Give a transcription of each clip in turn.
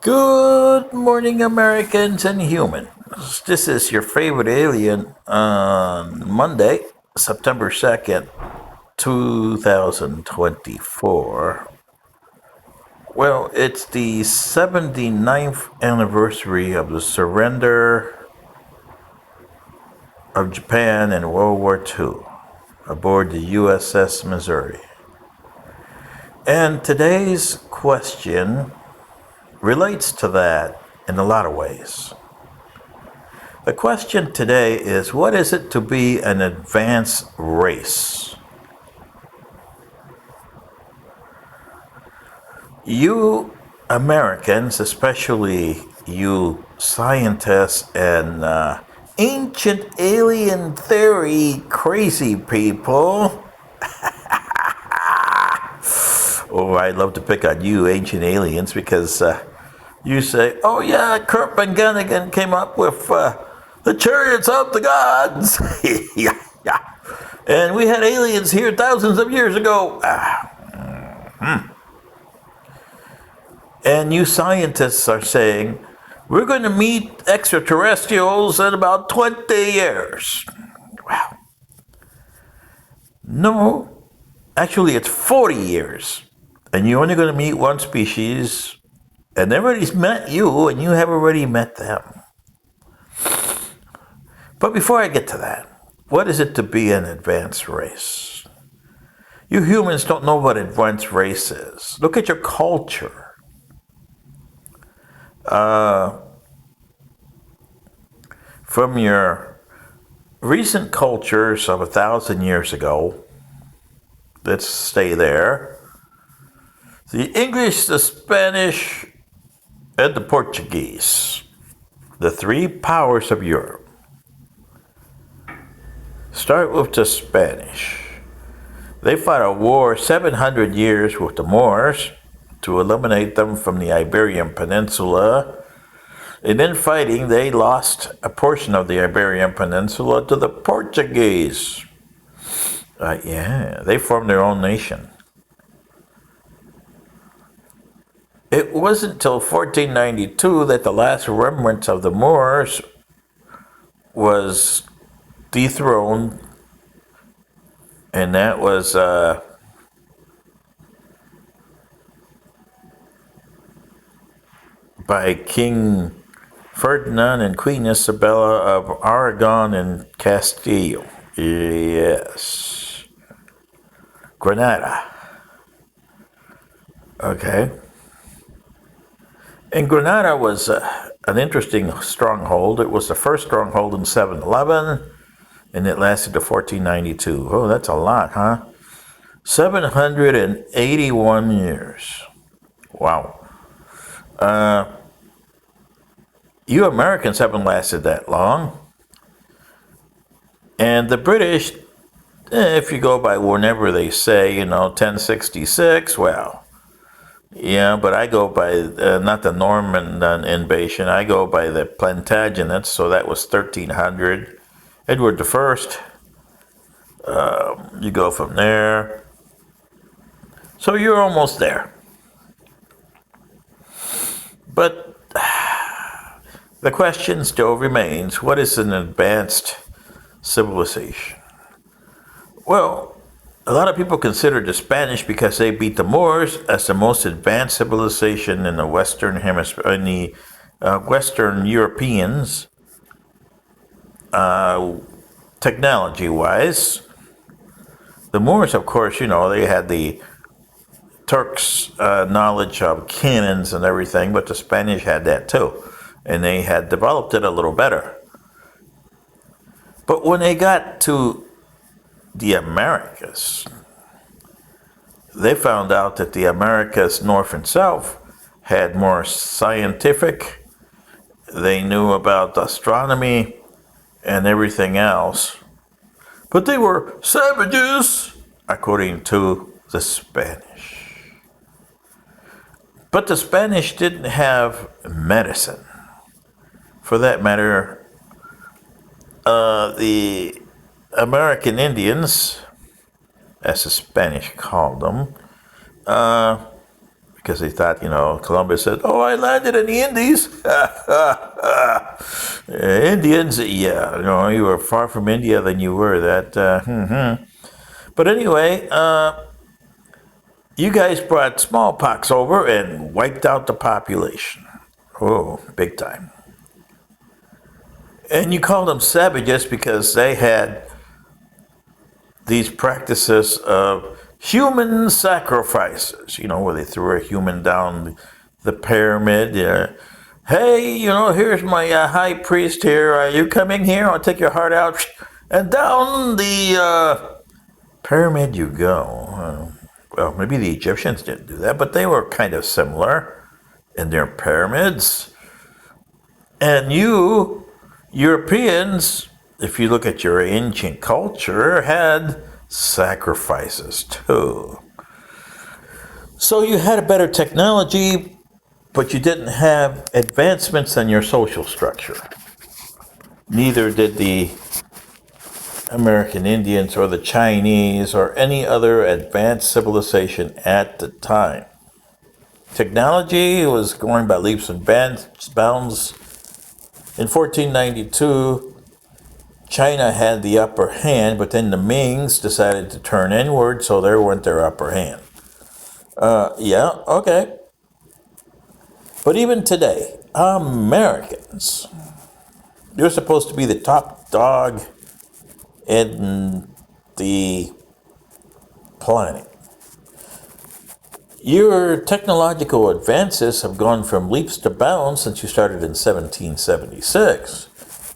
Good morning, Americans and humans. This is your favorite alien on Monday, September 2nd, 2024. Well, it's the 79th anniversary of the surrender of Japan in World War II aboard the USS Missouri. And today's question relates to that in a lot of ways. The question today is, what is it to be an advanced race? You Americans, especially you scientists and ancient alien theory crazy people. Oh, I love to pick on you, ancient aliens, because you say, oh yeah, Kurt Van Gunnigan came up with the chariots of the gods. Yeah, yeah. And we had aliens here thousands of years ago. And you scientists are saying, we're going to meet extraterrestrials in about 20 years. Wow. No, actually it's 40 years. And you're only going to meet one species, and everybody's met you, and you have already met them. But before I get to that, what is it to be an advanced race? You humans don't know what advanced race is. Look at your culture. From your recent cultures of 1,000 years ago, let's stay there. The English, the Spanish, and the Portuguese, the three powers of Europe. Start with the Spanish. They fought a war 700 years with the Moors to eliminate them from the Iberian Peninsula. And in fighting, they lost a portion of the Iberian Peninsula to the Portuguese. They formed their own nation. It wasn't until 1492 that the last remnants of the Moors was dethroned, and that was by King Ferdinand and Queen Isabella of Aragon and Castile. Yes. Granada. Okay. And Granada was an interesting stronghold. It was the first stronghold in 711, and it lasted to 1492. Oh, that's a lot, huh? 781 years. Wow. You Americans haven't lasted that long. And the British, if you go by whenever they say, 1066, well, yeah, but I go by, not the Norman invasion, I go by the Plantagenets, so that was 1300. Edward I, you go from there. So you're almost there. But the question still remains, what is an advanced civilization? Well, a lot of people consider the Spanish, because they beat the Moors, as the most advanced civilization in the Western Hemisphere, in the Western Europeans, technology-wise. The Moors, of course, they had the Turks' knowledge of cannons and everything, but the Spanish had that too, and they had developed it a little better. But when they got to the Americas, they found out that the Americas, North and South, had more scientific. They knew about astronomy and everything else. But they were savages, according to the Spanish. But the Spanish didn't have medicine. For that matter, the American Indians, as the Spanish called them, because they thought, Columbus said, "Oh, I landed in the Indies." Indians, yeah, you were far from India than you were. But anyway, you guys brought smallpox over and wiped out the population. Oh, big time. And you called them savages because they had these practices of human sacrifices, where they threw a human down the pyramid. Hey, here's my high priest here. You coming here? I'll take your heart out. And down the pyramid you go. Well, maybe the Egyptians didn't do that, but they were kind of similar in their pyramids. And you, Europeans, if you look at your ancient culture, had sacrifices too. So you had a better technology, but you didn't have advancements in your social structure. Neither did the American Indians or the Chinese or any other advanced civilization at the time. Technology was going by leaps and bounds. In 1492, China had the upper hand, but then the Mings decided to turn inward, so there went their upper hand. Yeah, okay. But even today, Americans, you're supposed to be the top dog in the planet. Your technological advances have gone from leaps to bounds since you started in 1776.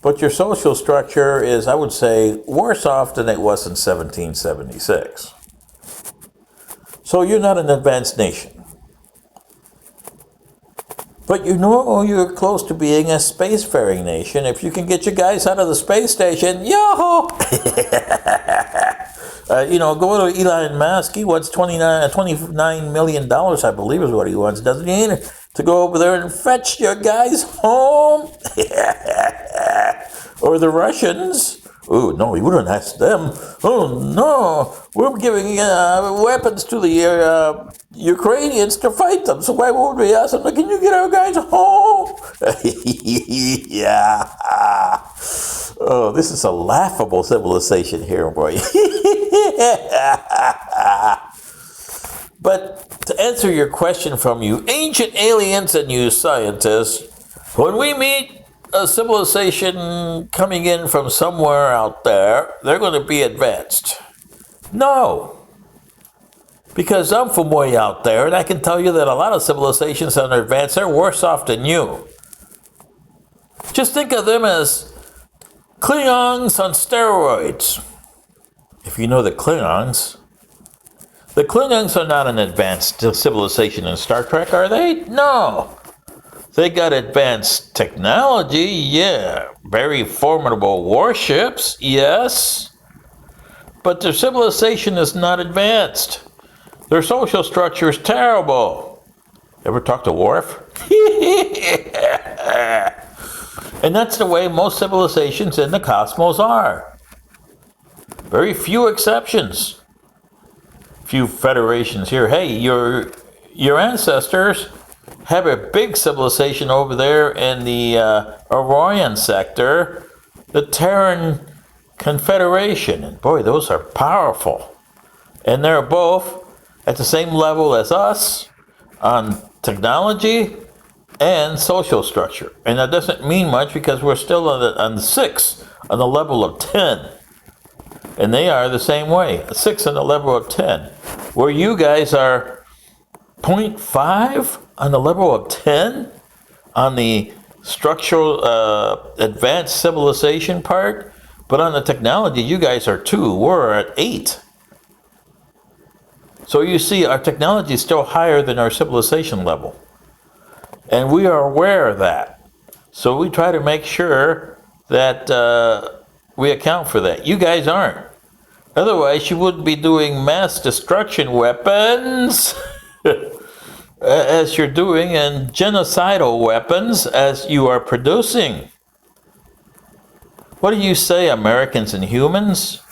But your social structure is, I would say, worse off than it was in 1776. So you're not an advanced nation. But you're close to being a spacefaring nation. If you can get your guys out of the space station, yo-ho! Go to Elon Musk. He wants $29 million, I believe is what he wants, doesn't he? To go over there and fetch your guys home. Or the Russians. Oh, no, we wouldn't ask them. Oh, no, we're giving weapons to the Ukrainians to fight them, so why would we ask them? Can you get our guys home? Yeah. Oh, this is a laughable civilization here, boy. But to answer your question from you ancient aliens and you scientists, when we meet a civilization coming in from somewhere out there, they're going to be advanced. No. Because I'm from way out there, and I can tell you that a lot of civilizations that are advanced, they're worse off than you. Just think of them as Klingons on steroids. If you know the Klingons are not an advanced civilization in Star Trek, are they? No. They got advanced technology, yeah. Very formidable warships, yes. But their civilization is not advanced. Their social structure is terrible. Ever talk to Worf? And that's the way most civilizations in the cosmos are. Very few exceptions. Few federations here. Hey, your ancestors have a big civilization over there in the Orion sector, the Terran Confederation. And boy, those are powerful. And they're both at the same level as us on technology and social structure. And that doesn't mean much because we're still on 6 on the level of 10. And they are the same way, 6 on the level of 10. Where you guys are 0.5 on the level of 10 on the structural advanced civilization part, but on the technology, you guys are 2. We're at 8. So you see, our technology is still higher than our civilization level. And we are aware of that. So we try to make sure that we account for that. You guys aren't. Otherwise, you wouldn't be doing mass destruction weapons as you're doing, and genocidal weapons as you are producing. What do you say, Americans and humans?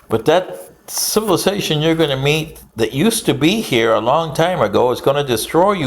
But that civilization you're going to meet that used to be here a long time ago is going to destroy you